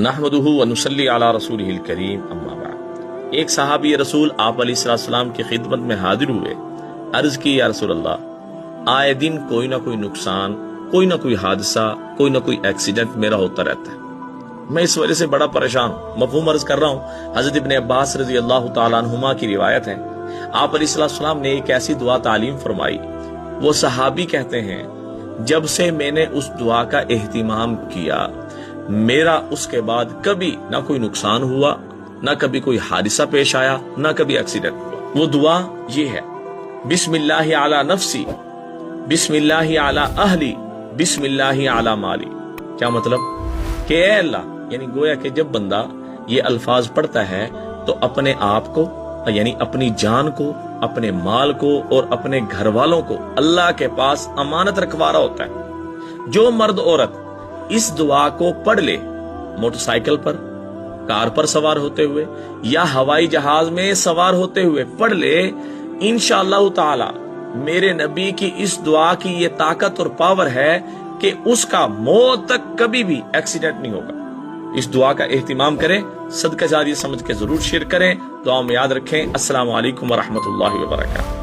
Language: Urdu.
نحمدہ و نصلی علی رسولہ الکریم اما بعد۔ ایک صحابی رسول آپ علیہ السلام کی خدمت میں حاضر ہوئے، عرض کی یا رسول اللہ، آئے دن کوئی نہ کوئی نقصان، کوئی نہ کوئی حادثہ، کوئی نہ کوئی ایکسیڈنٹ میرا ہوتا رہتا ہے، میں اس وجہ سے بڑا پریشان ہوں۔ مفہوم عرض کر رہا ہوں، حضرت ابن عباس رضی اللہ تعالیٰ عنہما کی روایت ہے، آپ علیہ السلام نے ایک ایسی دعا تعلیم فرمائی، وہ صحابی کہتے ہیں جب سے میں نے اس دعا کا اہتمام کیا، میرا اس کے بعد کبھی نہ کوئی نقصان ہوا، نہ کبھی کوئی حادثہ پیش آیا، نہ کبھی ایکسیڈنٹ ہوا۔ وہ دعا یہ ہے، بسم اللہ علی نفسی، بسم اللہ علی اہلی، بسم اللہ علی مالی۔ کیا مطلب کہ اے اللہ، یعنی گویا کہ جب بندہ یہ الفاظ پڑھتا ہے تو اپنے آپ کو، یعنی اپنی جان کو، اپنے مال کو اور اپنے گھر والوں کو اللہ کے پاس امانت رکھوا رہا ہوتا ہے۔ جو مرد عورت اس دعا کو پڑھ لے، موٹر سائیکل پر، کار پر سوار ہوتے ہوئے یا ہوائی جہاز میں سوار ہوتے ہوئے پڑھ لے، انشاءاللہ تعالی میرے نبی کی اس دعا کی یہ طاقت اور پاور ہے کہ اس کا موت تک کبھی بھی ایکسیڈنٹ نہیں ہوگا۔ اس دعا کا اہتمام کریں، صدقہ جاریہ سمجھ کے ضرور شیئر کریں، دعا میں یاد رکھیں۔ السلام علیکم ورحمۃ اللہ وبرکاتہ۔